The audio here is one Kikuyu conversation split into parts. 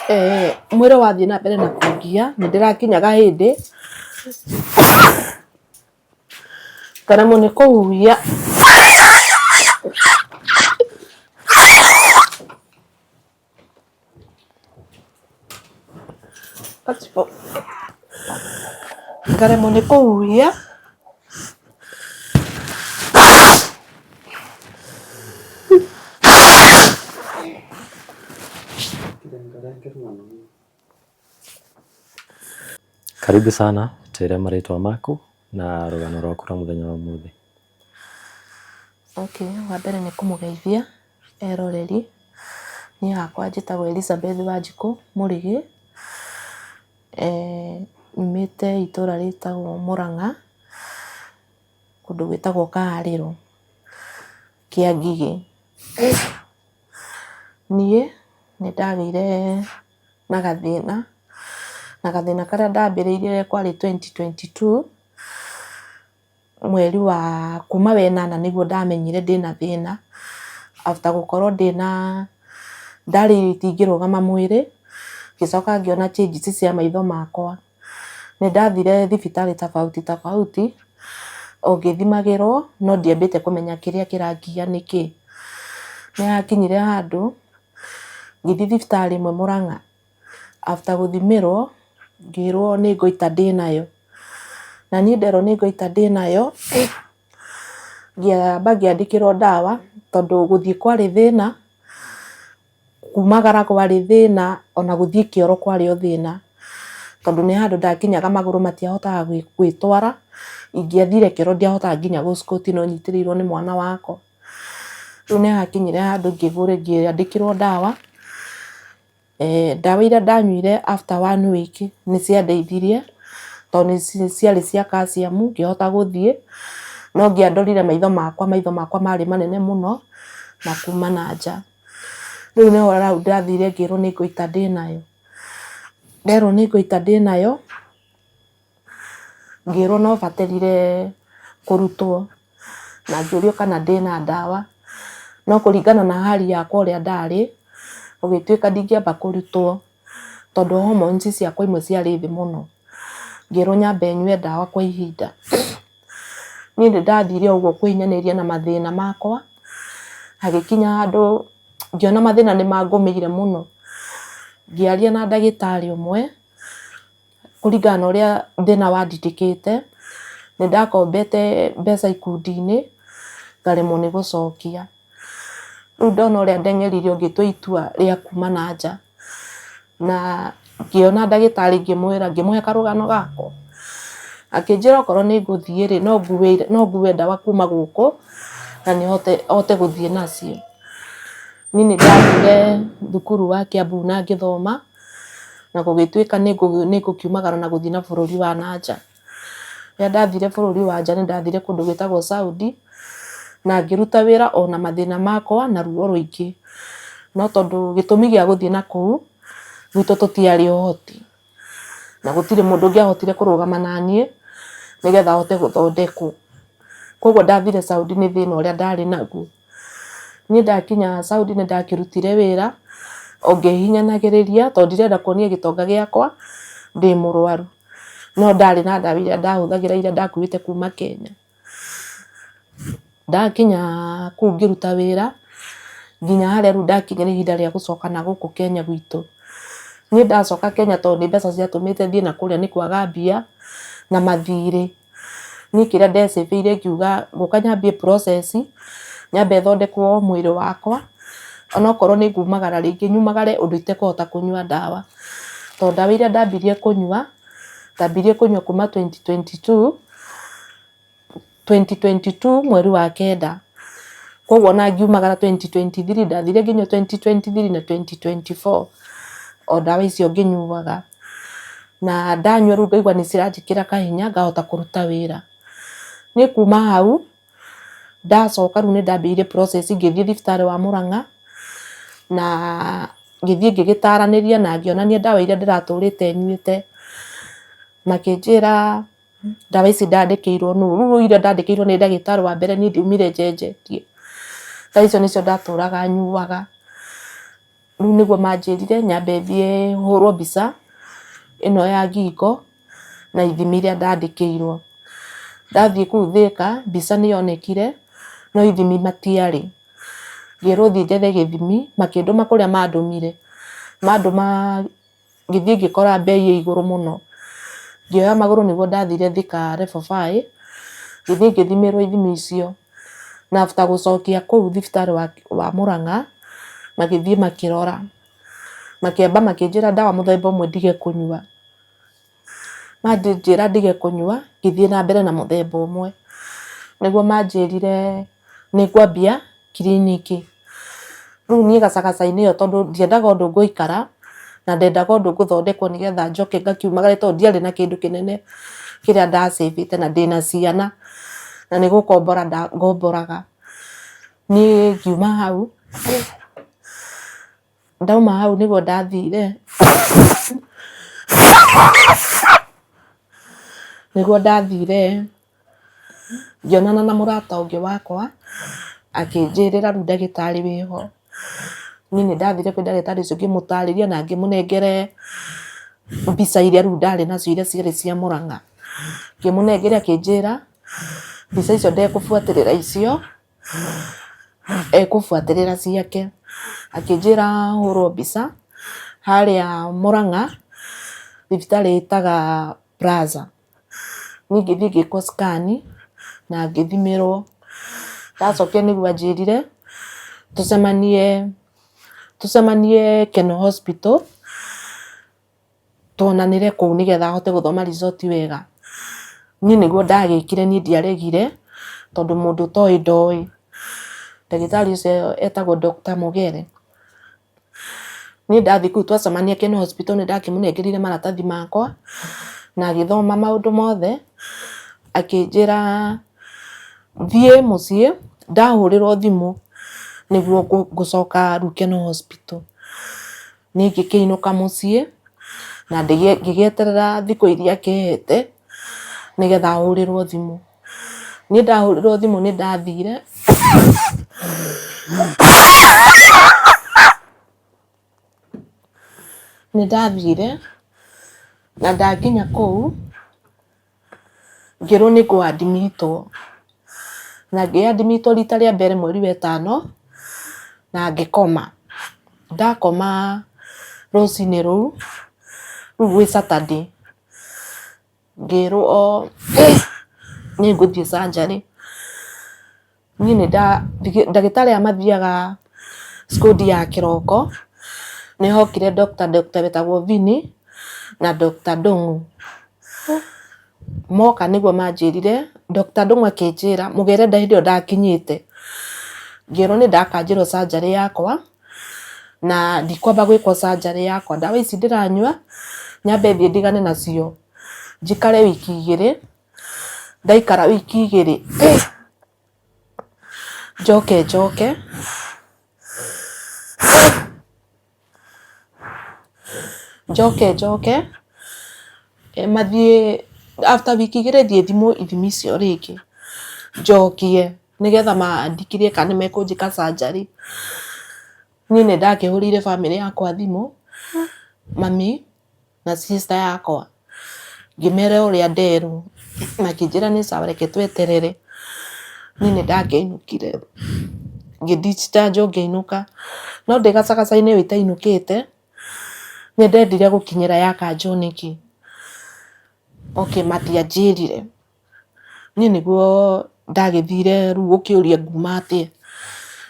mwĩrĩ wathiĩ na mbere na kũngia nĩ ndĩrakinyaga hĩndĩ ngaremwo nĩ kũhuhia ngaremwo nĩ kũhuhia Karibu sana, twĩre marĩtwa maku na rũgano rwaku rwa mũthenya wa ũmũthĩ. Wa mbere nĩ kũmũgeithia eroreri. Niĩ hakwa njĩtagwo Elizabeth Wanjikũ Mũrĩgĩ. Nyumĩte itũra rĩtagwo Mũrang'a, kũndũ gwĩtagwo Kaharĩro, Kĩangigĩ. Niĩ nĩ ndagĩire na gathĩna karĩa ndambĩrĩirie kwarĩ 2022 mweri wa kuma wenana nĩguo ndamenyire ndĩna thĩna. After gũkorwo ndarĩ itingĩrũgama mwĩrĩ, ngĩcoka ngĩona changes cia maitho makwa. Nĩ ndathire thibitarĩ tofauti o ngĩthimagĩrwo no ndiambĩte kũmenya kĩrĩa kĩrangia nĩkĩ. Nĩ hakinyire handũ ngĩthiĩ thibitarĩ ĩmwe Mũrang'a, after gũthimĩrwo ngĩrwo nĩ ngoita ndĩnayo. Na niĩ nderwo nĩ ngoita ndĩnayo, ngĩamba ngĩandĩkĩrwo ndawa tondũ gũthiĩ kwarĩ thĩna, kumagara kwarĩ thĩna, ona gũthiĩ kĩoro kwarĩ o thĩna. Tondũ nĩ handũ ndakinyaga magũrũ matiahotaga gwĩtwara, ingĩathire kĩoro ndiahotaga nginya gũ squat no nyitĩrĩirwo nĩ mwana wakwa. Rĩu nĩ hakinyire handũ ngĩandĩkĩrwo ndawa. Ndawa iria ndanyuire after 1 week nĩ ciandeithirie tondũ ciarĩ cia calcium, ngĩhota gũthiĩ. No ngĩandorire maitho makwa marĩ manene mũno na kuma na nja. Rĩu nĩho ndathire ngĩrwo nĩ ngoita ndĩnayo. Nderwo nĩ ngoita ndĩnayo, ngĩrwo no bataire kũrutwo na ngĩũrio kana ndĩna ndawa. No kũringana na hali yakwa ũrĩa ndarĩ, gũgĩtuĩka ndingĩamba kũrutwo tondũ hormones ciakwa imwe ciarĩ thĩ mũno. Ngĩrwo nyambe nyue ndawa kwa ihinda. Niĩ nĩ ndathire ũguo kwĩnyanĩria na mathĩna makwa, hagĩkinya handũ ngĩona mathĩna nĩ mangũmĩire mũno. Ngĩaria na ndagĩtarĩ ũmwe, kũringana na ũrĩa thĩna wandindĩkĩte, nĩ ndakombete mbeca ikundi-inĩ ngaremwo nĩ gũcokia. Rĩu ndona ũrĩa ndeng'eririo ngĩtua itua rĩa kuma na nja. Na ngĩona ndagĩtarĩ ngĩmũhe karũgano gakwa. Akĩnjĩra okorwo nĩ ngũthiĩ no ngue ndawa kuma gũkũ na nĩ hote gũthiĩ nacio. Niĩ nĩ ndathire thukuru wa Kiambu na ngĩthoma, na gũgĩtuĩka nĩ ngũkiumagara na gũthiĩ na bũrũri wa nanja. Rĩrĩa ndathire bũrũri wa nja nĩ ndathire kũndũ gwĩtagwo Saudi, na ngĩruta wĩra ona mathĩna makwa na ruo rũingĩ. No tondũ gĩtũmi gĩa gũthiĩ na kũu, gwitũ tũtiarĩ ũhoti. Na gũtirĩ mũndũ ũngĩahotire kũrũgama na niĩ nĩgetha ahote gũthondekwo. Koguo ndathire Saudi nĩ thĩna ũrĩa ndarĩ naguo. Niĩ ndakinya Saudi nĩ ndakĩrutire wĩra o ngĩhinyanagĩrĩria tondũ ndirenda kuonia gĩtonga gĩakwa ndĩ mũrwaru. No ndarĩ na ndawa iria ndahũthagĩra iria ndakuĩte kuma Kenya. Ndakinya kũu ngĩruta wĩra nginya harĩa rĩu ndakinyĩra ihinda rĩa gũcoka na gũkũ Kenya gwitũ. Niĩ ndacoka Kenya tondũ nĩ mbeca ciatũmĩte thiĩ na kũrĩa nĩ kwaga mbia na mathirĩ. Niĩ kĩrĩa ndecĩbĩire ngiuga ngũka nyambie process, nyambe thondekwo mwĩrĩ wakwa, onokorwo nĩ ngumagara rĩngĩ nyumagare ũndũ itekũhota kũnyua ndawa. Tondũ ndawa iria ndambirie kũnyua kuma 2022 mweri wa kenda. Koguo ona ngiumagara 2023 ndathire nginya 2023 na 2024 o ndawa icio ngĩnyuaga. Na ndanyua rĩu ngaigua nĩ ciranjĩkĩra kahinya ngahota kũruta wĩra. Niĩ kuma hau ndacoka rĩu nĩ ndambĩrĩirie process ngĩthiĩ thibitarĩ wa Mũrang'a, na ngĩthiĩ ngĩgĩtaranĩria na ngĩonania ndawa iria ndĩratũrĩte nyuĩte. Makĩnjĩra ndawa ici ndandĩkĩirwo nũ. Rĩu iria ndandĩkĩirwo nĩ ndagĩtarĩ wa mbere niĩ ndiumire njenjetie. Thaa icio nĩcio ndatũraga nyuaga. riu niguo manjirire nyambe thie hurwo mbica ino ya ngingo na ithimi iria ndandikirwo. Ndathie kuu Thika mbica niyonekire no ithimi matiari. Ngirwo thie njethe githimi makinduma kuria mandumire. Manduma ngithie ngikora bei ya iguru muno. Ngioya maguru niguo ndathire Thika Level 5 ngithie ngithimirwo ithimi icio. Na after gucokia kuu thibitari wa Murang'a magithie makirora. Makiamba makinjira ndawa muthemba umwe ndige kunyua. Manjira ndige kunyua ngithie na mbere na muthemba umwe. Niguo manjirire ningwambia kiriniki. Riu nie gacagaca-ini iyo tondu ndiendaga undu nguikara na ndendaga undu nguthondekwo nigetha njoke ngakiumagara tondu ndiari na kindu kinene kiria ndasavite na ndina ciana na nigukombora ngomboraga. Nie ngiuma hau ndauma hau niguo ndathire ngionana na murata ungi wakwa akinjirira riu ndagitari wiho. Nie ni ndathire kwi ndagitari ucio ngimutariria na ngimunengere mbica iria riu ndari nacio iria ciari cia Murang'a. Ngimunengere akinjira mbica icio ndekubuatirira icio ekubuatirira ciake. Akinjira hurwo mbica haria Murang'a thibitari itaga Plaza. Nie ngithie ngikwo scan na ngithimirwo. Ndacokia niguo anjirire tucemanie Keno Hospital tuonanire kuu nigetha hote guthoma result wega. Nie niguo ndagikire nie ndiaregire tondu mundu toi ndoi. Ndagitari ucio etagwo Dr. Mugere. Nie ndathie kuu twacemania Keno Hospital ni ndakimunengerire maratathi makwa na agithoma maundu mothe akinjira thie mucii ndahurirwo thimu niguo gucoka riu Keno Hospital. Nie ngikiinuka mucii na ngigieterera thiku iria kihete nigetha hurirwo thimu. Nie ndahurirwo thimu ni ndathire na ndakinya kuu ngirwo ni ku admitwo na ngiadmitwo rita ria mbere mweri wa 5 na ngikoma. Ndakoma rucini riu gwi Saturday ngirwo ni nguthie surgery. Nie ni ndagitari amathiaga skudi ya kiroko ni hokire Dr. betagwo Vini na Dr. Ndung'u. Moka niguo manjirire Dr. Ndung'u akinjira Mugere hindi ndakinyite. Ngirwo ni ndakanjirwo surgery yakwa na ndikwamba gwikwo surgery yakwa. Ndawa ici ndiranyua nyambe thie ndigane nacio njikare wiki 2. Ndaikara wiki 2 njoke mathie after wiki 2 thie thimo ithimi cio ringi njokie nigetha mandikirie kana mekunjika surgery. Nie ni ndakihurire family yakwa thimu, mami na sister yakwa ngimere uria nderu makinjira ni sawa reke tweterere. Nie ni ndakiinukire ngidichanjo ngeinuka no ndigacagaca-ini witainukite ni ndendire gukinyira ya kanjoniki. Okay, matianjirire. Nie niguo ndagithire riu gukiuria nguma atia.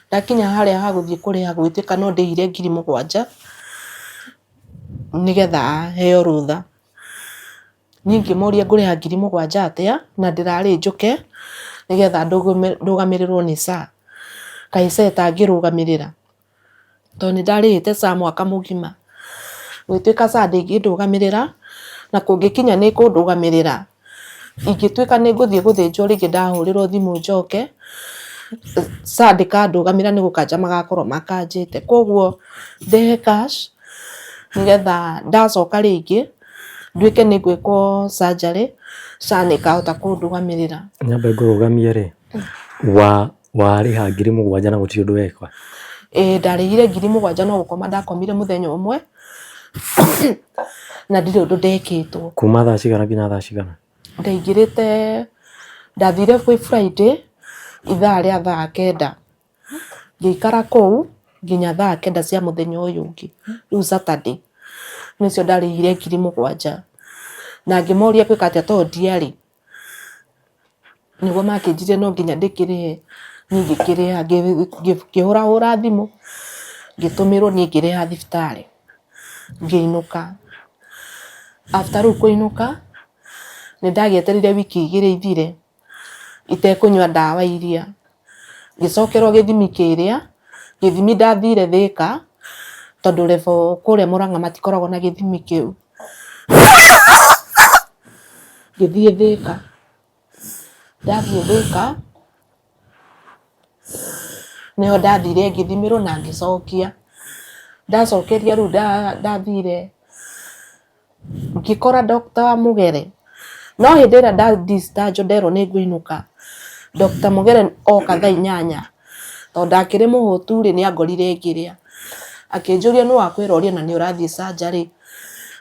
Ndakinya haria haguthie kuriha gwitika no ndihire 7,000 nigetha heo rutha. Nie ngimuria nguriha 7,000 atia na ndirari njuke nigetha ndugamirirwo ni SHA. Kai SHA itangirugamirira tondu ndarihite SHA mwaka mugima. Gwituika SHA ndingindugamirira na kungikinya ni kundugamirira ingituika ni nguthie guthinjwo ringi ndahurirwo thimu njoke SHA ndikandugamira ni gukanja magakorwo makanjite. Koguo ndehe cash nigetha ndacoka ringi nduike ni gwikwo surgery SHA nikahota kundugamirira. Nyambe ngurugamie ri wariha 7,000 na gutirĩ undu wekwa. ndarĩire 7,000 no gũkoma ndakomire mũthenya ũmwe na ndirĩ ũndũ ndekĩtwo. Kuma thaa cigana nginya thaa cigana? Ndaingĩrĩte, ndathire kwĩ Friday ithaa rĩa thaa 9 ngĩikara kũu nginya thaa 9 cia mũthenya ũyũ ũngĩ, rĩu Saturday nĩcio ndarĩhire 7,000 na ngĩmoria kwĩka atĩa tondũ ndiarĩ, nĩguo makĩnjire no nginya ndĩkĩrĩhe. Niĩ ngĩkĩrĩha, ngĩhũrahũra thimũ ngĩtũmĩrwo, niĩ ngĩrĩha thibitarĩ ngĩinũka. After rĩu kũinũka nĩndagĩetereire wiki 2 ithire itekũnyua ndawa iria, ngĩcokerwo gĩthimi kĩrĩa, gĩthimi ndathire Thĩka tondũ level kũrĩa Mũrang'a matikoragwo na gĩthimi kĩu. Ngĩthiĩ Thĩka, ndathiĩ Thĩka nĩho ndathire ngĩthimĩrwo na ngĩcokia. Ndacokeria rĩu ndathire ngĩkora Dr. Mugere, no hĩndĩ ĩrĩa nda-discharge nderwo nĩ ngũinũka, Dr. Mugere oka thaa 8 tondũ ndakĩrĩ mũhũtu rĩ nĩangorire ngĩrĩa, akĩnjũria nĩ wakwĩra ũrĩe na nĩ ũrathiĩ surgery,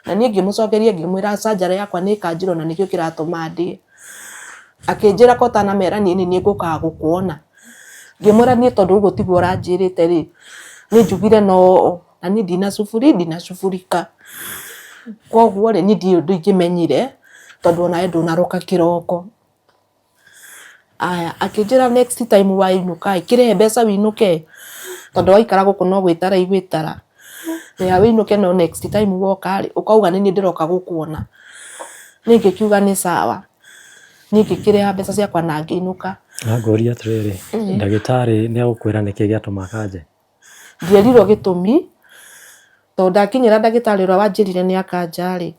na niĩ ngĩmũcokeria ngĩmwĩra surgery yakwa nĩ kanjĩrwo na nĩkĩo kĩratũma ndĩe. Akĩnjĩra ko ũtanamera niĩ nĩ ngũkaga gũkuona. Ngĩmwĩra niĩ tondũ ũguo tiguo ũranjĩrĩte rĩ, nĩ njugire no, na niĩ ndinacufurika, koguo rĩ niĩ ndiĩ ũndũ ingĩmenyire tondũ onawe ndũnaroka kĩroko. Aya, akĩnjĩra next time wainũka kĩrĩhe mbeca wĩinũke tondũ waikara gũkũ no gwĩtara igwĩtara, ya wĩinũke no next time woka rĩ ũkauga nĩ niĩ ndĩroka gũkuona. Niĩ ngĩkiuga nĩ sawa, niĩ ngĩkĩrĩha mbeca ciakwa na ngĩinũka. Ngũria atĩrĩrĩ, ndagĩtarĩ nĩagũkwĩra nĩkĩ gĩatũma kanje? Ndierirwo gĩtũmi tondũ ndakinyĩra ndagĩtarĩ ũrĩa wanjĩrire nĩ akanja rĩ,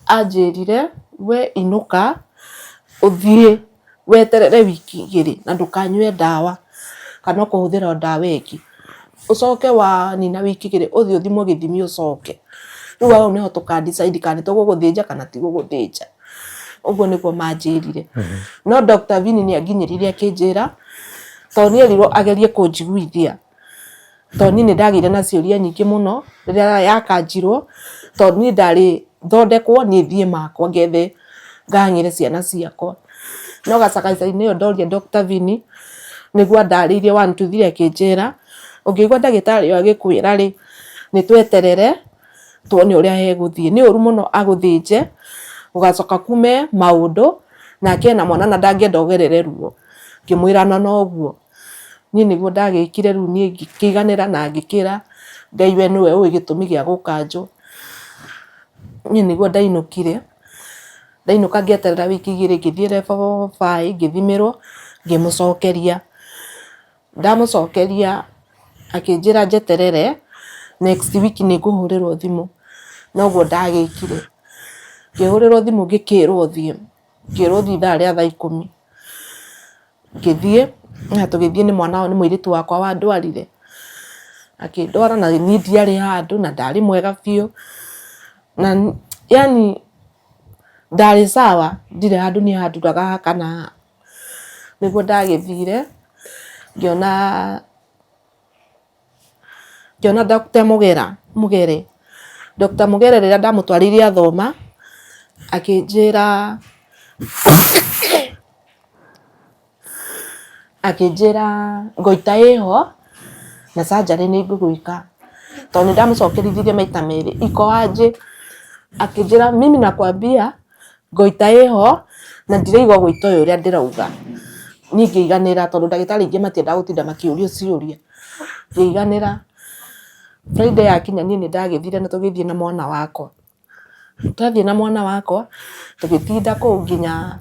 anjĩrire we inũka ũthiĩ weterere wiki 2 na ndũkanyue ndawa kana kũhũthĩra ndawa ĩngĩ, ũcoke wa nina wiki 2 ũthiĩ ũthimwo gĩthimi ũcoke. Rĩu hau nĩho tũka-decide kana nĩ tũgũgũthĩnja kana ti gũgũthĩnja. Ũguo nĩguo manjĩrire. No Dr. Vini nĩanginyĩrire akĩnjĩra tondũ nĩerirwo agerie kũnjiguithia, tondũ niĩ nĩndagĩire na ciũria nyingĩ mũno rĩrĩa yakanjirwo, tondũ niĩ ndarĩ thondekwo niĩ thiĩ makwa ngethe ngahang'ĩre ciana ciakwa. No gacagaca-inĩ ĩyo ndoria Dr. Vini nĩguo andarĩirie 1, 2, 3 akĩnjĩra ũngĩigua ndagĩtarĩ ũyũ agĩkwĩra rĩ nĩtweterere tuone ũrĩa hegũthiĩ, nĩ ũru mũno agũthĩnje ũgacoka kume maũndũ nake ena mwana na ndangĩenda ũgerere ruo. Ngĩmwĩra na noguo niĩ nĩguo ndagĩkire, rĩu niĩ ngĩkĩiganĩra na ngĩkĩra Ngai we nĩwe ũĩ gĩtũmi gĩa gũkanjwo. Niĩ nĩguo ndainũkire, ndainũka ngĩeterera wiki 2 ngĩthiĩ level 5 ngĩthimĩrwo ngĩmũcokeria. Ndamũcokeria akĩnjĩra njeterere next week nĩngũhũrĩrwo thimũ, noguo ndagĩkire. Ngĩhũrĩrwo thimũ ngĩkĩrwo thiĩ ithaa rĩa thaa 10 ngĩthiĩ, na tũgĩthiĩ nĩ mwana nĩ mũirĩtu wakwa wandwarire, akĩndwara na niĩ ndiarĩ handũ na ndarĩ mwega biũ, na yani ndarĩ sawa, ndirĩ handũ niĩ handuraga kana. Nĩguo ndagĩthire ngĩona Dr. Mugere. Dr. Mugere rĩrĩa ndamũtwarĩire athoma akĩnjĩra ngoita ĩho na surgery nĩ ngũgwĩka, tondũ nĩndamũcokerithirie maita merĩ iko aje. Akĩnjĩra mimi nakwambia ngoita ĩho na ndiraigua gũita ũyũ ũrĩa ndĩrauga. Niĩ ngĩiganĩra tondũ ndagĩtarĩ aingĩ matiendaga gũtinda makĩũrio ciũria, ngĩiganĩra. Friday yakinya niĩ nĩndagĩthire na tũgĩthiĩ na mwana wakwa. Twathiĩ na mwana wakwa tũgĩtinda kũu nginya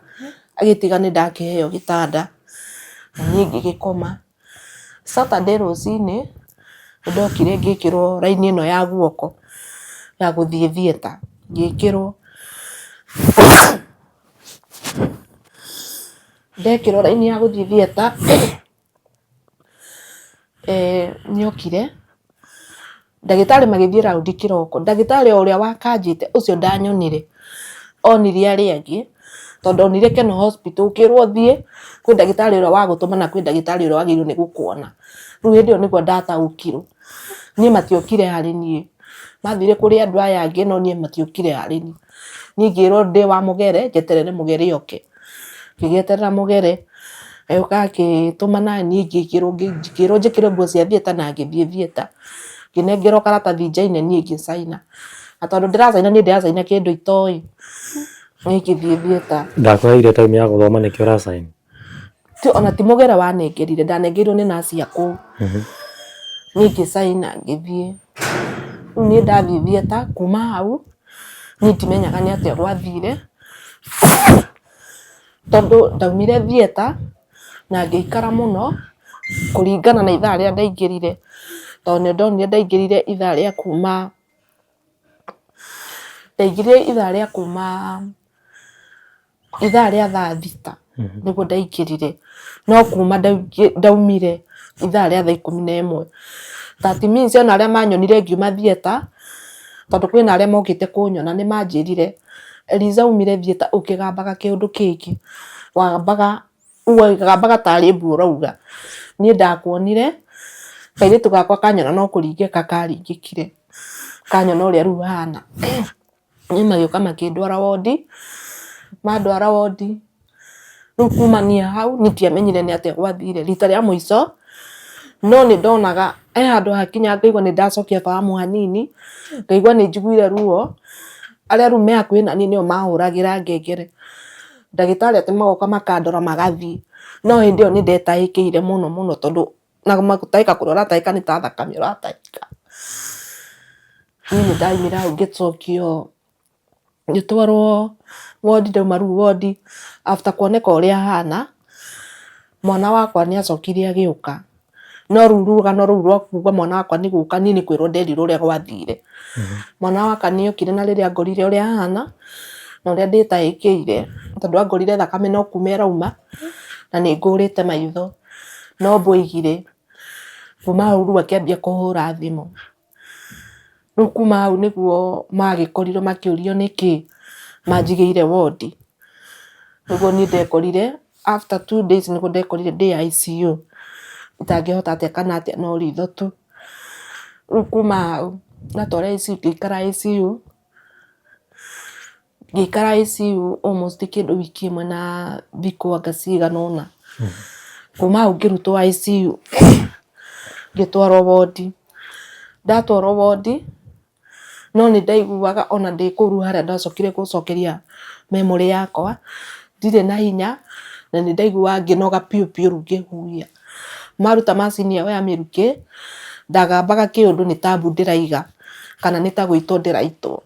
agĩtiga nĩndakĩheo gĩtanda na niĩ ngĩgĩkoma. Saturday rũcinĩ nĩndokire ngĩkĩrwo raini ĩno ya guoko ya gũthiĩ theatre ngĩkĩrwo. Ndekĩrwo raini ya gũthiĩ theatre nĩokire ndagĩtarĩ magĩthiĩ raundi kĩroko. Ndagĩtarĩ ũrĩa wakanjĩte ũcio ndanyonire, onire arĩa angĩ tondu onire Keno hospital ukirwo thie kwi ndagitari uria wa gutuma na kwi ndagitari uria wagirwo ni gukuona riu hindi iyo niguo ndataukirwo nie matiokire hari nie mathire kuri andu aya angi no nie matiokire hari nie nie ngirwo ndi wa mugere njeterere mugere yoke ngigieterera mugere ayoka agituma na nie ngikirwo njikire nguo cia theater na ngithie theater nginengerwo karatathi njaine nie ngicaina na tondu ndiracaina nie ndiracaina kindu itoi ngithie theater Ndakũheire time ya guthoma nikio ũracaina ona ti mugere wanengerire ndanengerirwo ni nurse ya kuu nie ngicaina ngithie riu nie ndathie theater kuma hau nie timenyaga ni atia gwathire tondu ndaumire theater na ngiikara muno kuringana na ithaa ria ndaingirire tondu ndonire ndaingirire ithaa ria kuma ithaa ria thaa thita niguo ndaingirire no kuma ndaumire ithaa ria thaa 11 that means ona aria manyonire ngiuma theater tondu kwina aria mokite kunyona ni manjirire Eliza umire theater ukigambaga kiundu kingi wagambaga tari mbu urauga nie ndakuonire kairitu gakwa kanyona no kuringika karingikire kanyona uria riu hana nie magioka makindwara wodi mandwara wodi riu kumania hau nitiamenyire ni atia gwathire rita ria muico no ni ndonaga handu hakinya ngaigua ni ndacokia fahamu hanini ngaigua ni njiguire ruo aria riu me hakuhi nani nio mahuragira ngengere ndagitari ati magoka makandora magathie no hindi iyo ni ndetahikiire muno tondu na magutahika kuria uratahika ni ta thakame uratahika nie ndaimire hau ngicokio ngitwarwo wodi ndauma riu wodi after kuoneka uria hana mwana wakwa ni acokire agiuka no riu rugano riu rwa kuga mwana wakwa ni guka nie ni kwirwo nderirwo uria gwathire mwana wakwa ni okire na riria ngorire uria hana na uria nditahikiire tondu angorire thakame no kuma irauma na ni ngurite maitho no mboigire kuma hau riu akiambia kuhura thimu riu kuma hau niguo magikorirwo makiurio niki manjigiire wodi niguo ni ndekorire after 2 days niguo ndekorire ndi ICU itangihota atia kana atia no ritho tu riu kuma hau natwara ICU ngikara ICU almost kindu wiki imwe na thiku anga cigana ona kuma hau ngirutwo ICU ngitwarwo wodi ndatwarwo wodi no ni ndaiguaga ona ndi kuru haria ndacokire gucokeria memory yakwa ndire na hinya na ni ndaiguaga nginoga piu riu ngihuia maruta macini yao ya miruki ndagambaga kiundu ni tabu ndiraiga kana ni ta gwitwo ndiraitwo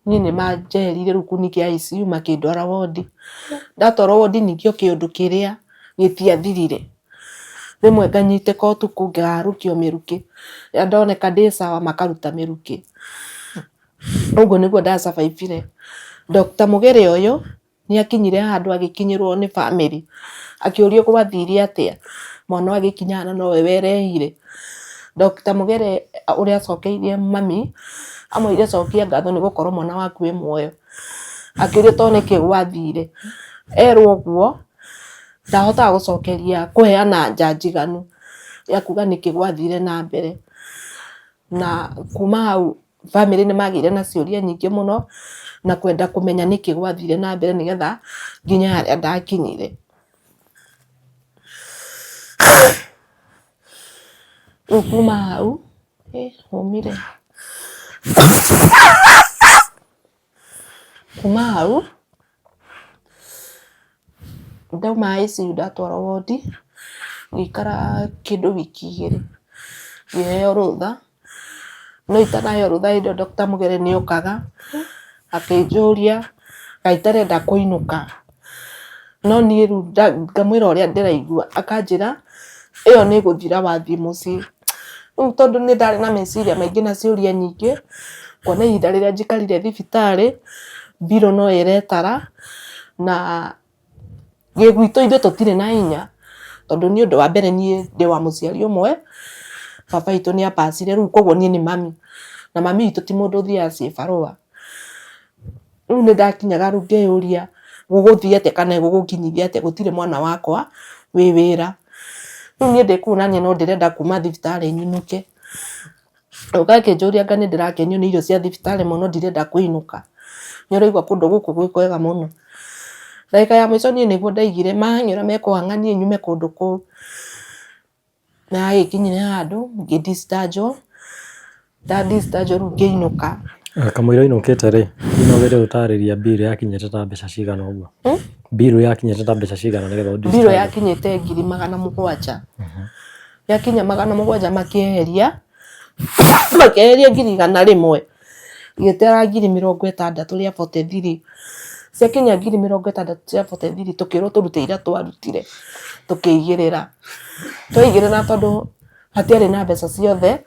nie ni manjerire riu kuniki ICU makindwara wodi ndatwarwo wodi ningio kiundu kiria gitiathirire rimwe nganyite kotu kungarukio miruki ya ndoneka ndi sawa makaruta miruki uguo niguo ndasurvivire Dr. Mugere uyu ni akinyire handu agikinyirwo ni family akiurio gwathire atia mwana agikinya hana no we werehire Dr. Mugere uria acokeirie mami amwire cokia ngatho ni gukorwo mwana waku wi muoyo akiurio to niki gwathire erwo guo ndahota gucokeria kuheana njajiganu ya kuga niki gwathire na mbere na kuma hau family ni magire na ciuria nyingi muno na kwenda kumenya niki gwathire na mbere nigetha nginya haria ndakinyire kuma hau humire kuma hau ndauma ICU ndatwarwo wodi ngikara kindu wiki igiri ngiheo rutha no itanayo rutha indo Dr. Mugere ni okaga akinjuria gaitarenda kuinuka no ni riu ngamwira uria ndiraigua akanjira iyo ni guthira wathie mucii riu tondu ni ndari na meciria maingi na ciuria nyingi kuona ihinda riria njikarire thibitari mbiro no iretara na gigwito ithuĩ tutire na hinya tondu ni undu wa mbere nie ndi wa muciari umwe baba itu ni apacire riu koguo nie ni mami na mami itu ti mundu thia ci barua riu ni ndakinyaga riu ngeyuria guguthie atia kana gugukinyithia atia gutire mwana wakwa wi wira riu nie ndikuonania no ndirenda kuma thibitari nyinuke ugakinjuria ngani ndirakenio ni irio cia thibitari muno ndirenda kuinuka ni uraigua kundu guku gwi kwega muno ndagika ya mwico nie niguo ndaigire mahanyura mekuhang'anie nyume kundu kuu na gikinyire handu ngidischargewo riu ngiinuka Kamwira inukite ri inogere utariria bill yakinyete ta mbeca cigana uguo bill yakinyete ta mbeca cigana nigetha udischarge bill yakinyete 700,000 yakinya 700,000 makieheria 100,000 gitera 60,000 ria 43 ciakinya 60,000 cia 43 tukirwo turute ira twarutire tukiigirira tondu hatiari na mbeca ciothe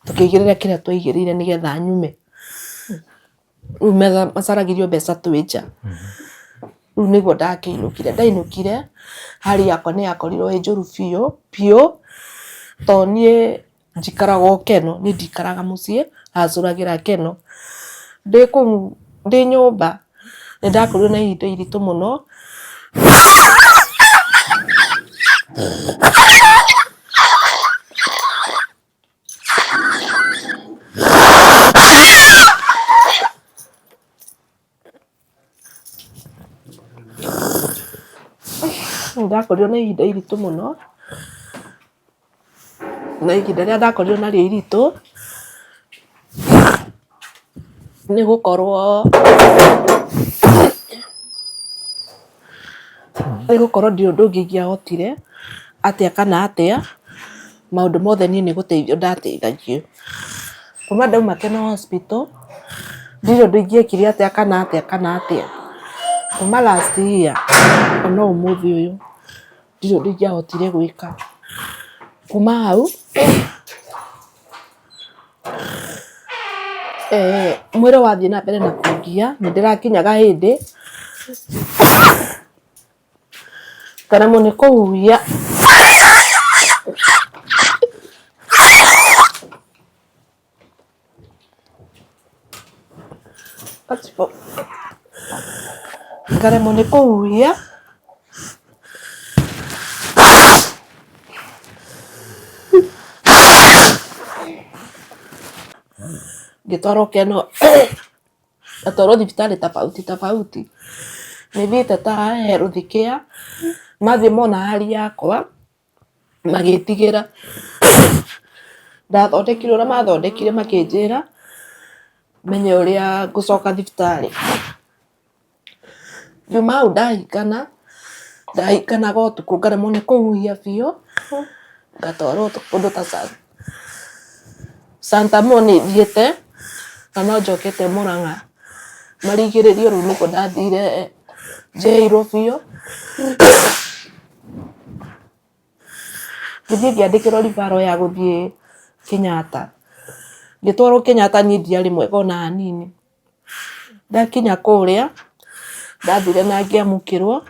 tukiigirira kiria twaigirire nigetha nyume riu macaragirio mbeca twija riu niguo ndainukire hali yakwa ni yakorirwo njuru biu to nie njikaraga Keno ni ndikaraga mucii acuragira Keno ndi nyumba ni ndakorirwo na ihinda iritu muno na ihinda ria ndakorirwo nario iritu ni gukorwo ndi undu ungi ngiahotire atia kana atia maundu mothe nie ni guteithio ndateithagio kuma ndauma Keno hospital ndiri undu ingiekire atia kana atia kuma last year ona umuthi uyu ndiri undu ingiahotire gwika kuma hau mwire wathie na mbere na kungia ni ndirakinyaga hindi karamo ni kuhuhia karamo ni kuhuhia ngitwarwo Keno ngatwarwo thibitari tofauti ni thiite ta health care mathie mona hali yakwa magitigira ndathondekire uria mathondekire makinjira menye uria ngucoka thibitari nyuma hau ndahikanaga utuku ngaremwo ni kuhuhia biu ngatwarwo kundu ta Santa Moni thiete na no njokete Murang'a marigiririo riu niko ndathire jairwo biu ngithie ngiandikirwo ribaro ya guthie Kenyatta ngitwarwo Kenyatta nie ndiari mwega ona hanini ndakinya kuria ndathire na ngiamukirwo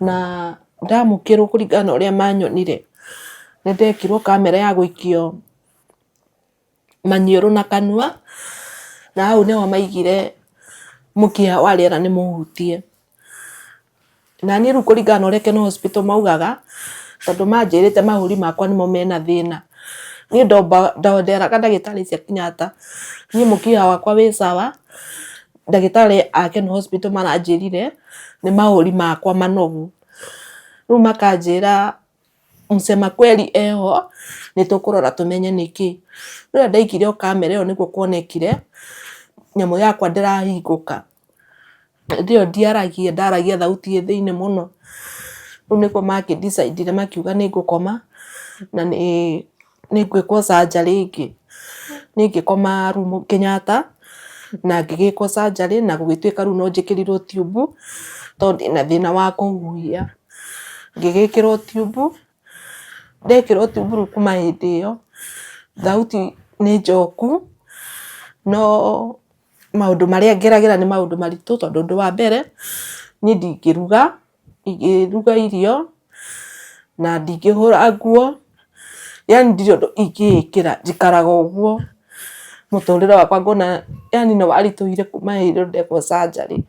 na ndamukirwo kuringana uria manyonire ni ndekirwo kamera ya guikio maniuru na kanua na hau niho maigire mukiha wa riera ni muhutie na ni riu kuringana uria Keno hospital maugaga tondu manjirite mahuri makwa nimo mena thina ni ndonderaga ndagitari cia Kenyatta ni mukiha wakwa wi sawa ndagitari a Keno hospital maranjirire ni mahuri makwa manogu riu makanjira msema kweli eho nitukurora tumenye niki riu ndaikire kamera iyo niguo kuonekire nyamu yakwa ndirahinguka ndio ndaragia thauti thiine muno riu niguo makidecide makiuga ningukoma na ningwikwo surgery ingi ningikoma rumu Kenyatta na ngigikwo surgery na gugituika riu no njikirirwo tube tondu na thina wa kuhuhia ngigikirwo tube ndekirwo tube riu kuma hindi iyo thauti ni njoku no maundu maria ngeragira ni maundu maritu tondu undu wa mbere ni ndingiruga irio na ndingihura nguo yani ndiri undu ingikira njikaraga uguo muturire wakwa ngona yani no warituire kuma hindi ndekwo surgery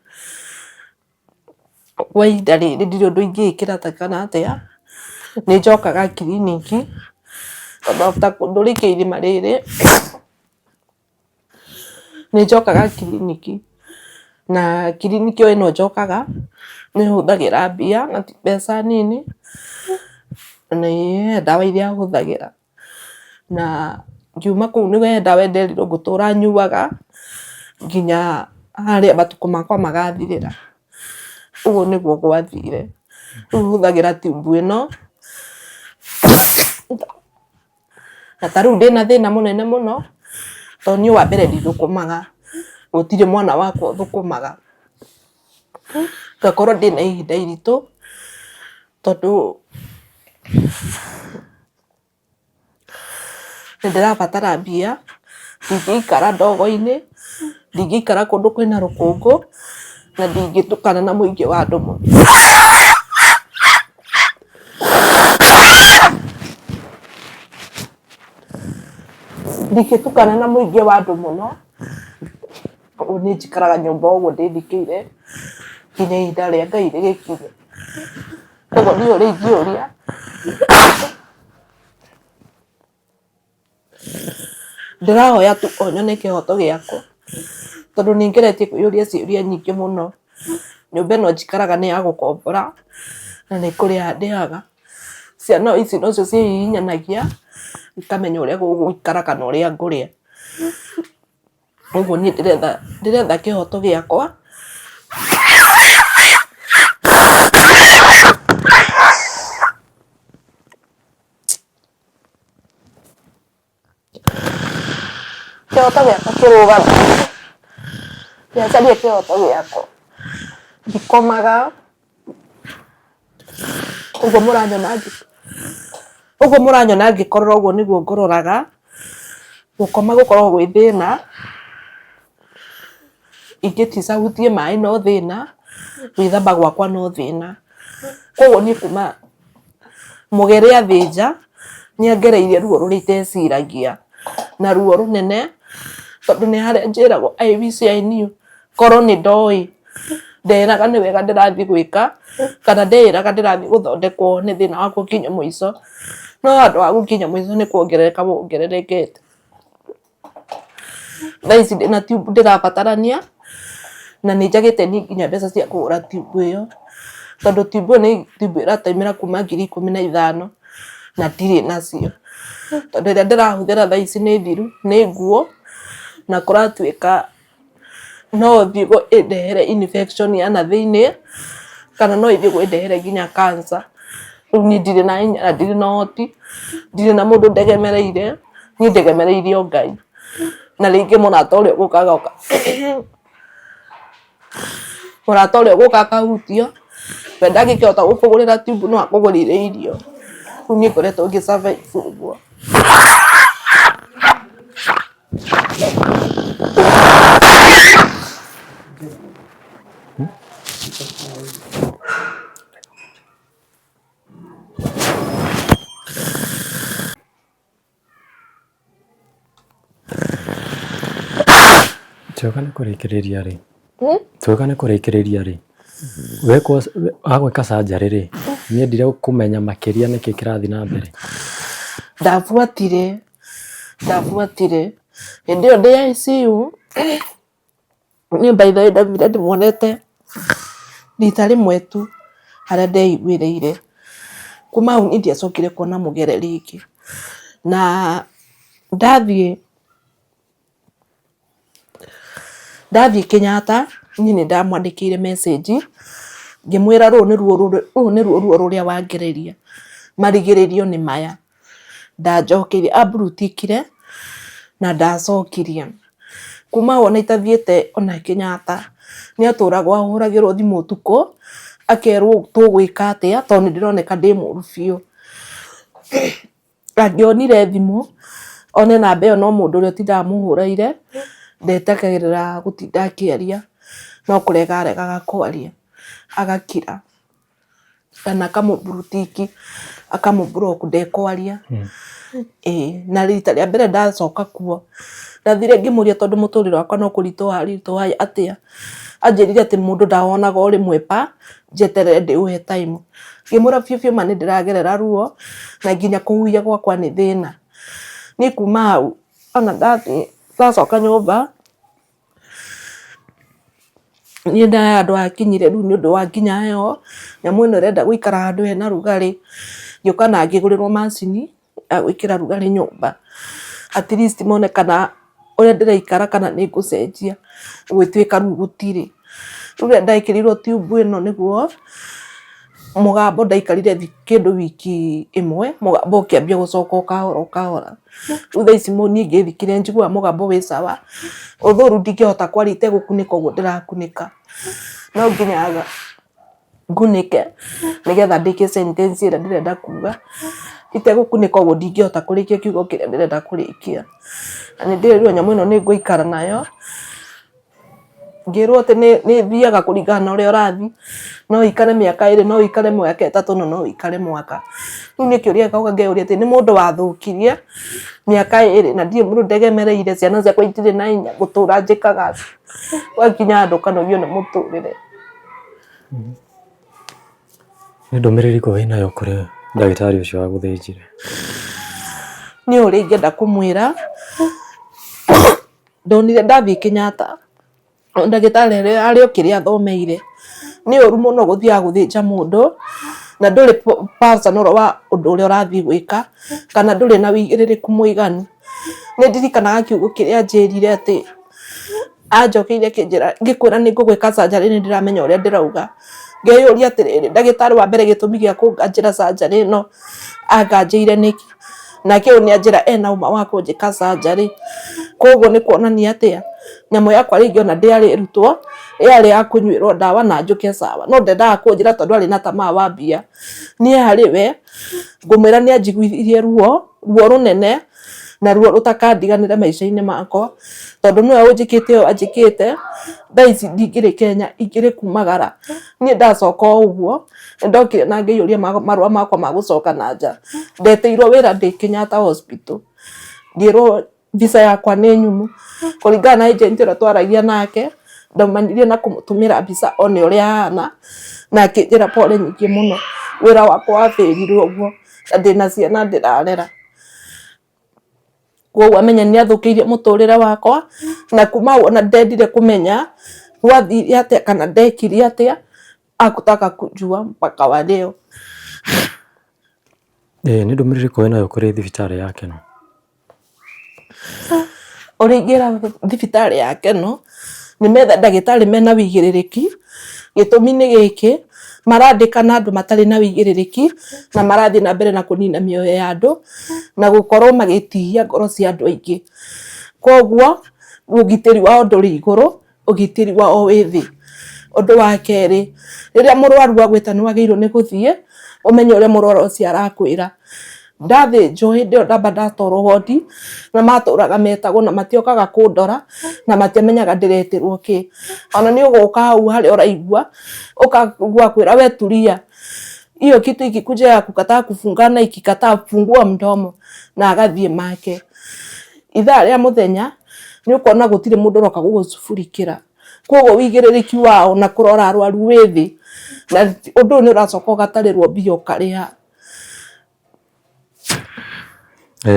kwa ihinda rĩrĩ ndirĩ ũndũ ingĩkĩra ta kana atĩa, nĩ njokaga kiriniki tondũ after kũndũrĩkia irima rĩrĩ nĩ njokaga kiriniki, na kiriniki o ĩno njokaga nĩ hũthagĩra mbia na ti mbeca nini, nĩ ndawa iria hũthagĩra, na ngiuma kũu nĩ ndawa nderirwo ngũtũra nyuaga nginya harĩa matukũ makwa magathirĩra. Ũguo nĩguo gwathire. Rĩu hũthagĩra tube ĩno na ta rĩu ndĩna thĩna mũnene mũno tondũ niĩ wa mbere ndithũkũmaga, gũtirĩ mwana wakwa ũthũkũmaga, ngakorwo ndĩna ihinda iritũ tondũ nĩ ndĩrabatara mbia, ndingĩikara ndogo-inĩ, ndingĩikara kũndũ kwĩna rũkũngũ, na ndingĩtukana na mũingĩ wa andũ mũno. Ndingĩtukana na mũingĩ wa andũ mũno, niĩ njikaraga nyũmba ũguo ndĩthikĩire nginya ihinda rĩa Ngai rĩgĩkinye. Koguo niĩ ũrĩa ingĩũria ndĩrahoya tu o nyone kĩhoto gĩakwa tondũ nĩ ngeretie kwĩyũria ciũria nyingĩ mũno. Nyũmba ĩno njikaraga nĩ ya gũkombora na nĩ kũrĩha ndĩhaga. Ciana ici nocio ciĩhihinyanagia ikamenya ũrĩa gũgũikara kana ũrĩa ngũrĩa. Ũguo niĩ ndĩretha kĩhoto gĩakwa. Kĩhoto gĩakwa kĩrũgame, ndĩacaria kĩhoto gĩakwa. Ndikomaga, ũguo mũranyona ngĩkorora ũguo nĩguo ngororaga. Gũkoma gũkoragwo gwĩ thĩna, ingĩticahutie maĩ no thĩna, gwĩthamba gwakwa no thĩna. Koguo niĩ kuma mũgere athĩnja nĩ angereirie ruo rũrĩa iteciragia, na ruo rũnene tondũ nĩ harĩa njĩragwo I wish I knew, korwo nĩ ndoĩ nderaga nĩ wega ndĩrathiĩ gwĩka kana nderaga ndĩrathiĩ gũthondekwo nĩ thĩna wakwa ũkinye mũico, no handũ ha gũkinya mũico nĩ kuongerereka wongererekete. Thaa ici ndĩna tube ndĩrabatarania na nĩ njagĩte niĩ nginya mbeca cia kũgũra tube ĩyo, tondũ tube ĩyo nĩ tube ĩrataumĩra kuma 15,000 na ndirĩ nacio, tondũ ĩrĩa ndĩrahũthĩra thaa ici nĩ thiru, nĩ nguo na kũratuĩka no thiĩ ĩndehere infection ya na thĩinĩ kana no ĩthiĩ ĩndehere nginya cancer. Rĩu niĩ ndirĩ na hinya na ndirĩ na ũhoti, ndirĩ na mũndũ ndegemereire, niĩ ndegemereire o Ngai. Na rĩngĩ mũrata ũrĩa ũgũka akahutio, we ndangĩkĩhota gũkũgũrĩra tube no akũgũrĩre irio. Rĩu niĩ ngoretwo ngĩ survive ũguo. Twĩka nĩ kũrĩkĩrĩria rĩ? Twĩka nĩ kũrĩkĩrĩria rĩ? Wagwĩka surgery rĩ, nĩendire kũmenya makĩria nĩkĩ kĩrathiĩ na mbere? Ndabuatire. Hĩndĩ ĩyo ndĩ ICU, niĩ by the way David ndĩmuonete rita rĩmwe tu harĩa ndeiguĩrĩire. Kuma hau niĩ ndiacokire kuona mũgere rĩngĩ. Na ndathiĩ Kenyatta, niĩ nĩ ndamwandĩkĩire message ngĩmwĩra rũrũ nĩ ruo rũrĩa wangereria, marigĩrĩrio nĩ maya. Ndanjokeirie abrutikire na ndacokirie. Kuma hau ona itathiĩte ona Kenyatta, nĩ atũragwo ahũragĩrwo thimũ ũtukũ akerwo tũgwĩka atĩa tondũ nĩ ndĩroneka ndĩ mũru biũ. Angĩonire thimũ one namba ĩyo no mũndũ ũrĩa ũtindaga amũhũrĩire, ndetagĩrĩra gũtinda akĩaria, no kũrega aregaga kwaria agakira, kana akamũbrutiki akamũblock ndekwaria. Na rita rĩa mbere ndacoka kuo ndathire ngĩmũria tondũ mũtũrĩre wakwa no kũritũha atĩa, anjirire ati mundu ndawonaga uri mwepa jeterere ndi uhe time ngimura fiu mani ndiragerera ruo na nginya kuhuia gwakwa ni thina ni kuma hau ona ndacoka nyumba ni ndaya andu akinyire riu ni undu wa nginya heho nyamu ino renda guikara handu hena rugari ngiuka na ngigurirwo macini ya gwikira rugari nyumba at least mone kana uria ndiraikara kana ni ngucenjia gwituika riu gutiri riu ndaikirirwo tube ino niguo mugambo ndaikarire kindu wiki imwe mugambo ukiambia gucoka ukahora riu thaa ici ni ngithikire njigua mugambo wi sawa uthuru ndingihota kwarite gukunika uguo ndirakunika no nginyaga ngunike nigetha ndike sentence ira ndirenda kuga itegukunika uguo ndingihota kurikia kiugo kiria ndirenda kurikia na ndirirwo nyamu ino ni nguikara nayo ngirwo ati ni thiaga kuringana na uria urathi no ikare miaka 2 no ikare miaka 3 no ikare mwaka riu ni kiuria gauga ngeuria ati ni mundu wathukirie miaka 2 na ndie mundu ndegemereire ciana ciakwa itire na inya gutura njikaga wakinya andu kanogio ni muturire ni ndumiriri ko winayo kuri ndagitari ucio wa guthinjire ni uri ngenda kumwira ndonire ndathi Kenyatta ndagitari ari okiria athomeire ni uru muno guthia guthinja mundu na nduri personal wa undu uria urathi gwika kana nduri na wigiririku muiganu ni ndirikanaga kiugo kiria njirire ati anjokeire kinjira ngikwira ni ngugwika surgery ni ndiramenya uria ndirauga ngeyuria atiriri ndagitari wa mbere gitumi gia kunjira surgery no anganjire niki na kiu ni anjira ena uma wa kunjika surgery koguo ni kuonania atia nyamu yakwa ringi ona ndiari rutwo yari ya kunyuirwo ndawa na njuke sawa no ndendaga kunjira tondu ari na tamaa wa mbia ni hariwe ngumwira ni anjiguithirie ruo runene na ruo rutakandiganire maisha-ini makwa tondu niwe unjikite o anjikite thaici ndingiri Kenya ingiri kumagara ni ndacoka uguo ndokire na ngiyuria marua makwa ma gucoka na nja ndeteirwo wira ndi Kenyatta hospital ngirwo visa yakwa ni nyumu kuringana na agent uria twaragia nake ndamanirie na kumutumira visa one uria hana na akinjira pole nyingi muno wira wakwa wafirirwo uguo ndina ciana ndirarera koguo amenya ni athukiirie muturire wakwa na kuma ona ndendire kumenya gwathire atia kana ndekire atia akutaka kujua mpaka wa leo ni ndumiriri ko winayo kuri thibitari yake no uringira thibitari yake no ni metha ndagitari mena wigiririki gitumi ni giki marandika na andu matari na wigiririki na marathi na mbere na kunina mioyo ya andu na gukorwo magitihia ngoro cia andu aingi koguo ugitiri wa nduri iguru ugitiri wa o withi undu wa keri riria murwaru agwita ni wagirwo ni guthie umenye uria murwaru ucio arakwira ndathinjwo hindi iyo ndamba ndatwarwo wodi na maturaga metagwo na matiokaga kundora na matiamenyaga ndiretirwo ki ona ni uguka hau hari uraigua ukagua kwira we tulia hiyo kitu ikikuja ya kukataa kufungana ikikataa kufungua mdomo na agathie make ithaa ria muthenya ni ukona gutire mundu roka gugucufurikira koguo wigiririki wao na kurora arwaru withi na undu ni uracoka ugatarirwo bio karia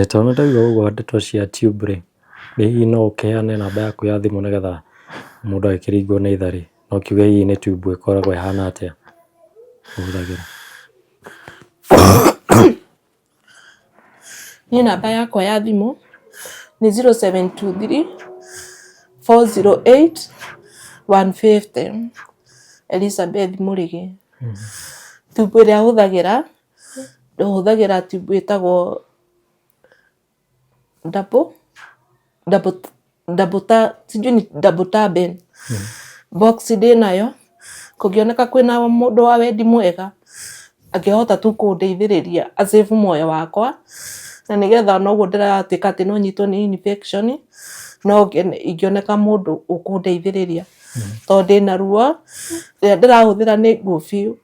tona ndaigua uguo ndeto cia tube ri no ukeane namba yaku ya thimu nigetha mundu akiringwo ni ithari no kiuge hii ni tube ikoragwo ihana atia uhuthagira ni namba yakwa ya thimu ni 0723 408 150 Elizabeth Murigi tube iria huthagira nduthagira tube itagwo double tabin box ndi nayo kugioneka kwina mundu wa wendi mwega akihota tu kundeithiriria asave moyo wakwa na nigetha noguo ndiratuika ati no nyitwo ni infection no ingioneka mundu ukundeithiriria tondu ndina ruo riria ndirahuthira ni ngufiu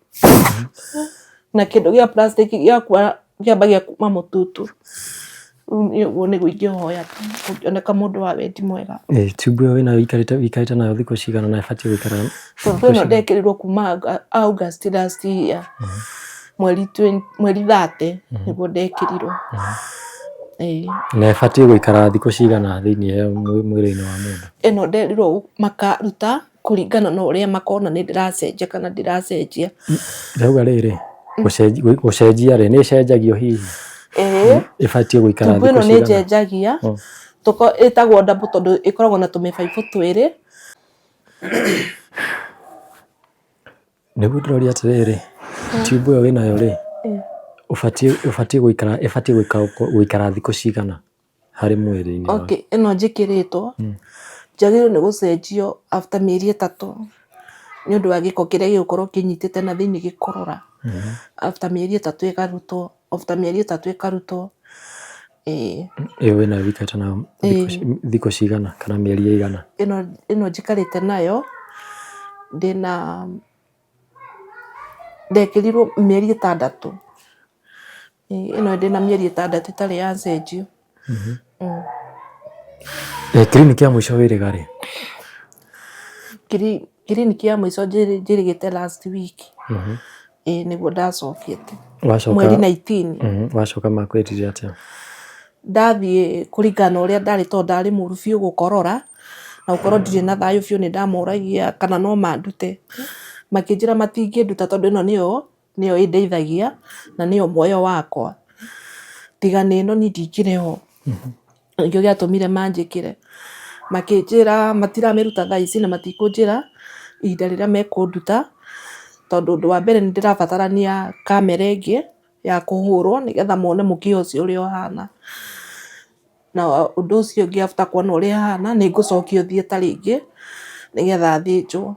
na kindu gia plastic giakwa giambagia kuma mututu Ũguo nĩguo ingĩhoya kũngĩoneka mũndũ wa wendi mwega. Tube ĩyo wĩnayo wĩikarĩte nayo thikũ cigana na ĩbatiĩ gũikara? Tube ĩno ndekĩrirwo kuma August last year, mweri 30 nĩguo ndekĩrirwo. Na ĩbatiĩ gũikara thikũ cigana thĩinĩ mwĩrĩ-inĩ wa mũndũ? Ĩno nderirwo makaruta kũringana na ũrĩa makona nĩ ndĩracenjia kana ndĩracenjia. Ndauga rĩrĩ, gũcenjia rĩ, nĩ ĩcenjagio hihi? Ĩbatiĩ gũikara thikũ cigana? Tube ĩno nĩ njenjagia, ĩtagwo double tondũ ĩkoragwo na tũmĩbaibũ twĩrĩ. Nĩguo ndĩroria atĩrĩrĩ, tube ĩyo wĩnayo rĩ, ĩbatiĩ gũikara thikũ cigana harĩ mwĩrĩ-inĩ waku? Ĩno njĩkĩrĩtwo njagĩrĩirwo nĩ gũcenjio after mĩeri 3 nĩ ũndũ wa gĩko kĩrĩa gĩgũkorwo kĩnyitĩte na thĩinĩ gĩkorora. After mĩeri 3 ĩkarutwo, after mĩeri 3 ĩkarutwo. Ĩyo wĩnayo wĩikarĩte nayo thikũ cigana kana mĩeri ĩigana? Ĩno njikarĩte nayo ndekĩrirwo mĩeri 6. Ĩno ndĩna mĩeri 6 ĩtarĩ yacenjio. Kiriniki ya mũico wĩrĩga rĩ? Kiriniki ya mũico njĩrĩgĩte last week. Nĩguo ndacokete mweri 19. Wacoka makwĩrire atĩa? Ndathiĩ kũringana na ũrĩa ndarĩ tondũ ndarĩ mũru biũ gũkorora na gũkorwo ndirĩ na thayũ biũ, nĩ ndamoragia kana no mandute. Makĩnjĩra matingĩnduta tondũ ĩno nĩyo ĩndeithagia na nĩyo muoyo wakwa, tiga nĩ ĩno niĩ ndingĩrĩ-ho. Nĩkĩo gĩatũmire manjĩkĩre. Makĩnjĩra matiramĩruta thaa ici na matikũnjĩra ihinda rĩrĩa mekũnduta, tondũ ũndũ wa mbere nĩ ndĩrabatarania kamera ĩngĩ ya kũhũrwo nĩgetha mone mũkiha ũcio ũrĩa ũhana. Na ũndũ ũcio ũngĩ after kuona ũrĩa hana nĩ ngũcokio thieta rĩngĩ nĩgetha thĩnjwo.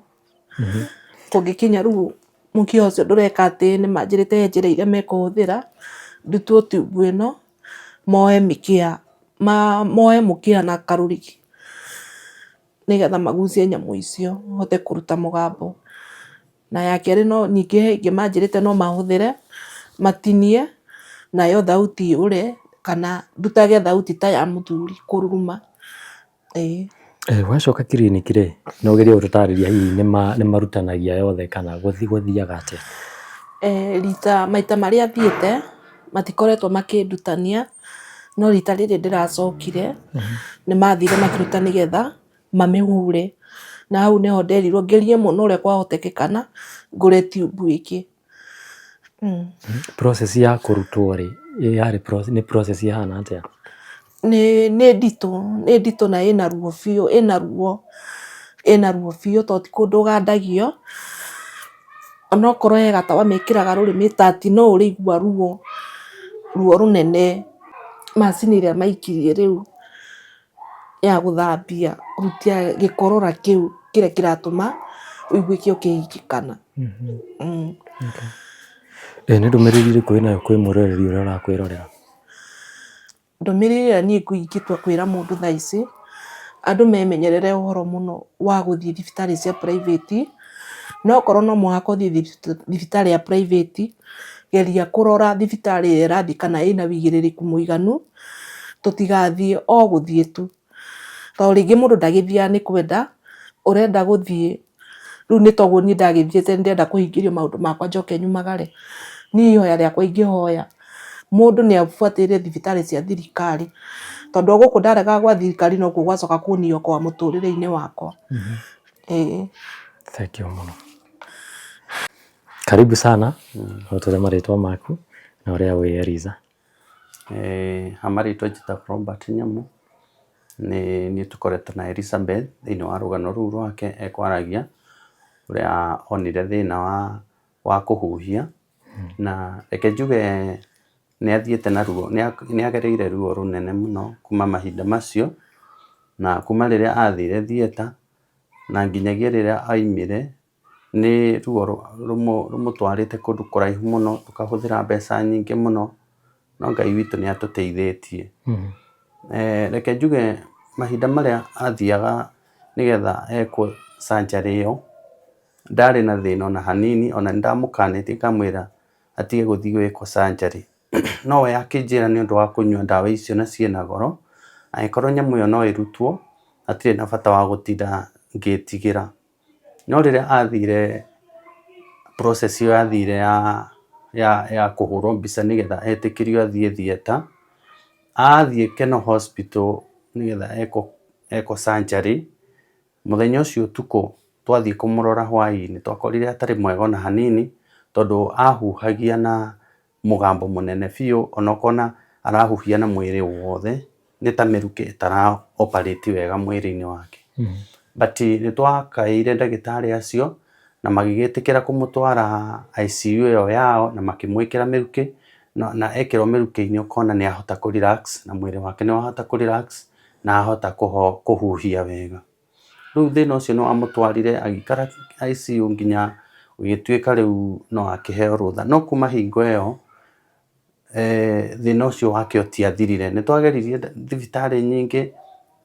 Kũngĩkinya rĩu mũkiha ũcio ndũreka atĩ nĩ manjĩrĩte njĩra iria mekũhũthĩra, ndutwo tube ĩno, moe mũkiha na karũrigi nĩgetha magucie nyamũ icio hote kũruta mũgambo. Na ya kerĩ no ningĩ ĩngĩ manjĩrĩte no mahũthĩre matinie nayo thauti ũre kana ndutage thauti ta ya mũthuri kũruruma. Wacoka kiriniki rĩ, no ũgerie gũtũtarĩria hihi nĩ marutanagia yothe kana gũthiaga atĩa? Maita marĩa thiĩte matikoretwo makĩndutania, no rita rĩrĩ ndĩracokire nĩ mathire makĩruta nĩgetha mamĩhure. Na hau nĩho nderirwo ngerie mũno ũrĩa kwahotekekana ngũre tube ĩngĩ. Process ya kũrutwo rĩ, nĩ process ihana atĩa? Nĩ nditũ na ĩna ruo biũ, ĩna ruo biũ tondũ ti kũndũ ũgandagio. Onokorwo he gatawa mekĩraga rũrĩmĩ tati no ũrĩigua ruo rũnene. Macini ĩrĩa maikirie rĩu ya gũthambia kũrutia gĩkorora kĩu kĩrĩa kĩratũma ũigue kĩo kĩhingĩkana. Nĩ ndũmĩrĩri ĩrĩkũ wĩnayo kwĩ mũroreri ũrĩa ũrakwĩrorera? Ndũmĩrĩri ĩrĩa niĩ ingĩtua kwĩra mũndũ thaa ici, andũ memenyerere ũhoro mũno wa gũthiĩ thibitarĩ cia private. No okorwo no mũhaka ũthiĩ thibitarĩ ya private, geria kũrora thibitarĩ ĩrĩa ĩrathiĩ kana ĩna wĩigĩrĩrĩku mũiganu, tũtigathiĩ o gũthiĩ tu. Tondũ rĩngĩ mũndũ ndagĩthiaga nĩ kwenda, ũrenda gũthiĩ rĩu nĩ toguo niĩ ndagĩthiĩte ndĩrenda kũhingĩrio maũndũ makwa njoke nyumagare. Niĩ ihoya rĩakwa ingĩhoya mũndũ nĩ abuatĩrĩre thibitarĩ cia thirikari, tondũ gũkũ ndarega gwa thirikari nokuo gwacoka kũnio kwa mũtũrĩre-inĩ wakwa. Thank you mũno. Karibu sana, ũtũre marĩtwa maku na ũrĩa wĩyeriza. Amarĩtwa njĩtagwo Robert Nyamu, nĩ tũkoretwo na Elizabeth thĩinĩ wa rũgano rũu rwake ekwaragia ũrĩa onire thĩna wa kũhuhia. Na reke njuge nĩ athiĩte na ruo, nĩ agereire ruo rũnene mũno kuma mahinda macio, na kuma rĩrĩa athire thieta na nginyagia rĩrĩa aimire nĩ ruo rũmũtwarĩte kũndũ kũraihu mũno, tũkahũthĩra mbeca nyingĩ mũno, no Ngai witũ nĩ atũteithĩtie. Reke njuge mahinda marĩa athiaga nĩgetha ekwo surgery ĩyo, ndarĩ na thĩna ona hanini, ona nĩ ndamũkanĩtie ngamwĩra atige gũthiĩ gwĩkwo surgery nowe akĩnjĩra nĩ ũndũ wa kũnyua ndawa icio na ciĩna goro, angĩkorwo nyamũ ĩyo no ĩrutwo hatirĩ na bata wa gũtinda ngĩtigĩra. No rĩrĩa athire process ĩyo yathire ya kũhũrwo mbica nĩgetha etĩkĩrio athiĩ theatre, athiĩ Kenol Hospital nĩgetha ekwo surgery. Mũthenya ũcio ũtukũ twathiĩ kũmũrora hwaĩ-inĩ twakorire atarĩ mwega ona hanini, tondũ ahuhagia na mũgambo mũnene biũ, onokorwo arahuhia na mwĩrĩ wothe, nĩ ta mĩrukĩ ĩtara operate wega mwĩrĩ-inĩ wake. But nĩ twakaĩire ndagĩtarĩ acio na magĩgĩtĩkĩra kũmũtwara ICU ĩyo yao na makĩmwĩkĩra mĩrukĩ, na ekĩrwo mĩrukĩ-inĩ ũkona nĩ ahota kũ relax na mwĩrĩ wake nĩ wahota kũ relax na ahota kũhuhia wega. Rĩu thĩna ũcio nĩ wamũtwarire agĩikara ICU nginya gũgĩtuĩka rĩu no akĩheo rũtha. No kuma hingo ĩyo thĩna ũcio wake ũtiathirire. Nĩ twageririe thibitarĩ nyingĩ,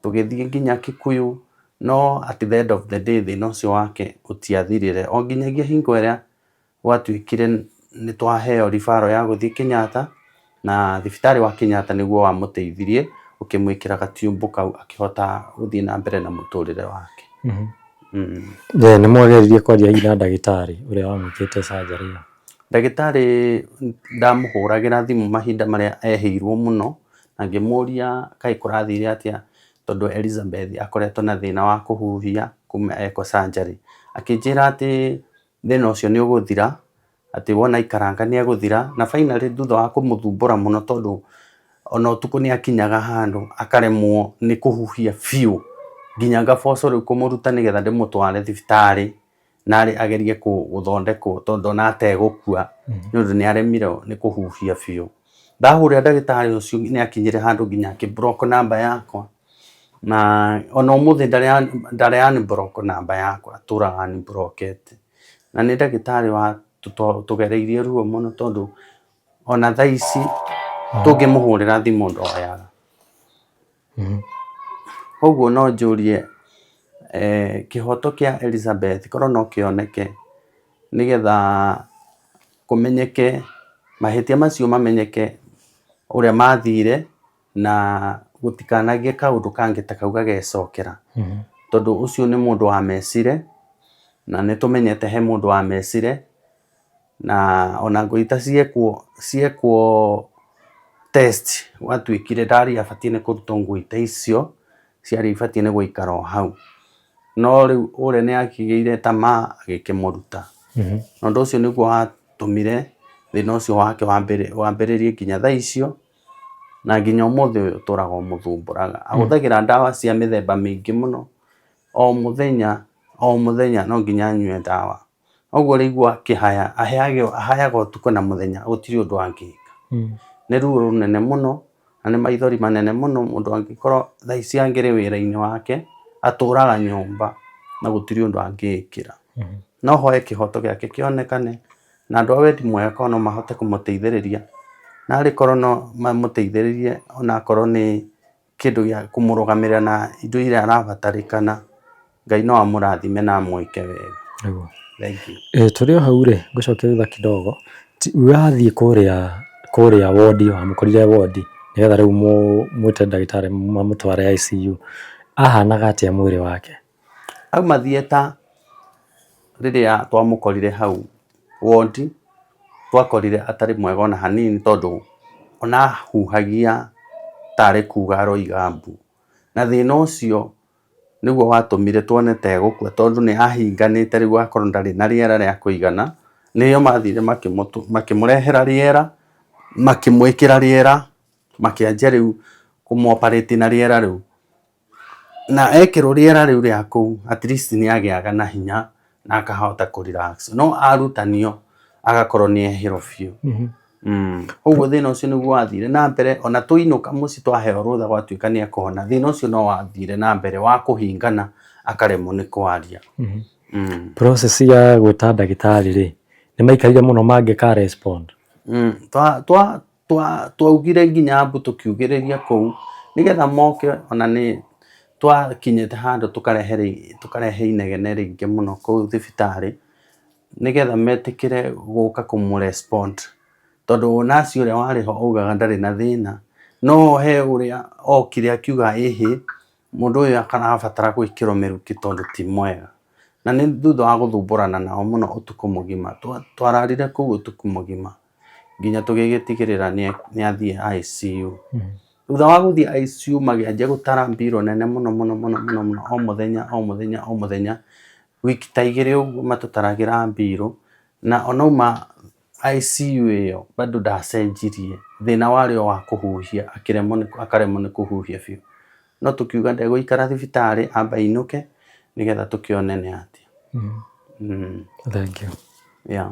tũgĩthiĩ nginya Kikuyu, no at the end of the day thĩna ũcio wake ũtiathirire. O nginyagia hingo ĩrĩa gwatuĩkire nĩ twaheo referral ya gũthiĩ Kenyatta, na thibitarĩ wa Kenyatta nĩguo wamũteithirie ũkĩmwĩkĩra gathiũmbũ kau akĩhota gũthiĩ na mbere na mũtũrĩre wake. Nĩ mwageririe kwaria na ndagĩtarĩ ũrĩa wamwĩkĩte surgery ĩyo? Ndagĩtarĩ ndamũhũragĩra thimũ mahinda marĩa ehĩirwo mũno, na ngĩmũria kaĩ kũrathire atĩa, tondũ Elizabeth akoretwo na thĩna wa kũhuhia kuma ekwo surgery. Akĩnjĩra atĩ thĩna ũcio nĩ ũgũthira, atĩ wona aikaranga nĩ egũthira, na finally thutha wa kũmũthumbũra mũno tondũ ona ũtukũ nĩ akinyaga handũ akaremwo nĩ kũhuhia biũ, nginya ngaboco rĩu kũmũruta nĩgetha ndĩmũtware thibitarĩ narĩ agerie gũthondekwo tondũ ona ategũkua nĩ ũndũ nĩ aremirwo nĩ kũhuhia biũ. Ndahũrĩra ndagĩtarĩ ũcio nĩ akinyire handũ nginya akĩ block namba yakwa, na ona ũmũthĩ ndarĩ unblock namba yakwa, atũraga unblockete. Na nĩ ndagĩtarĩ tũgereirie ruo mũno tondũ ona thaa ici tũngĩmũhũrĩra thimũ ndoyaga. Koguo no njũrie kĩhoto kĩa Elizabeth korwo no kĩoneke nĩgetha kũmenyeke mahĩtia macio mamenyeke ũrĩa mathire, na gũtikanagie kaũndũ kangĩ ta kau gagecokera. Tondũ ũcio nĩ mũndũ wa mecire, na nĩ tũmenyete he mũndũ wa mecire, na ona ngũita ciekwo test gwatuĩkire ndarĩ abatiĩ nĩ kũrutwo ngũita icio, ciarĩ ibatiĩ nĩ gũikara o hau. No rĩu ũrĩa nĩ akĩgĩire tamaa agĩkĩmũruta. Na ũndũ ũcio nĩguo watũmire thĩna ũcio wake wambĩrĩrie nginya thaa icio, na nginya ũmũthĩ ũyũ ũtũraga ũmũthumbũraga. Ahũthagĩra ndawa cia mĩthemba mĩingĩ mũno, o mũthenya no nginya anyue ndawa. Ũguo rĩigua akĩhaya, ahayaga ũtukũ na mũthenya gũtirĩ ũndũ angĩka. Nĩ ruo rũnene mũno na nĩ maithori manene mũno, mũndũ angĩkorwo thaa ici angĩrĩ wĩra-inĩ wake atũraga nyũmba na gũtirĩ ũndũ angĩĩkĩra. No hoye kĩhoto gĩake kĩonekane na andũ a wendi mwega no mahote kũmũteithĩrĩria, na arĩ korwo no mamũteithĩrĩrie ona akorwo nĩ kĩndũ gĩa kũmũrũgamĩrĩra na indo iria arabatarĩkana, Ngai no amũrathime na amwĩke wega. Thank you. Tũrĩ o hau rĩ, ngũcokia thutha kidogo, wathiĩ kũrĩa wodi, wamũkorire wodi nĩgetha rĩu mwĩte ndagĩtarĩ mamũtware ICU, ahanaga atĩa mwĩrĩ wake? Auma theatre rĩrĩa twamũkorire hau wodi, twakorire atarĩ mwega ona hanini tondũ ona ahuhagia tarĩ kuga aroiga mbu, na thĩna ũcio nĩguo watũmire tuone ta egũkua tondũ nĩ ahinganĩte rĩu akorwo ndarĩ na rĩera rĩa kũigana. Nĩo mathire makĩmũrehera rĩera, makĩmwĩkĩra rĩera, makĩanjia rĩu kũmũ-operate na rĩera rĩu, na ekĩrwo rĩera rĩu rĩa kũu at least nĩ agĩaga na hinya na akahota kũ relax. No arutanio agakorwo nĩ ehĩrwo biũ. Ũguo thĩna ũcio nĩguo wathire na mbere, ona tũinũka mũciĩ twaheo rũtha gwatuĩka nĩ ekũhona, thĩna ũcio no wathire na mbere wa kũhingana akaremwo nĩ kwaria. Process ya gwĩta ndagĩtarĩ rĩ, nĩ maikarire mũno mangĩka respond? Twaugire nginya mbu tũkiugĩrĩria kũu nĩgetha moke, ona nĩ twakinyĩte handũ tũkarehe inegene rĩingĩ mũno kũu thibitarĩ nĩgetha metĩkĩre gũka kũmũ respond, tondu nasi uria wari ho augaga ndari na thina no he uria okire akiuga ihi mundu uyu akarabatara gwikirwo miruki tondu ti mwega na ni thutha wa guthumburana nao muno utuku mugima twararire kuu utuku mugima nginya tugigitigirira ni athie ICU thutha wa guthie ICU magianjia gutara mbiro nene muno o muthenya wiki ta igiri uguo matutaragira mbiro na onauma ICU iyo bado ndacenjirie thina wari wa kuhuhia akaremwo ni kuhuhia biu no tukiuga ndegũikara thibitari amba inuke nigetha tukione ni atia. Thank you. Yeah.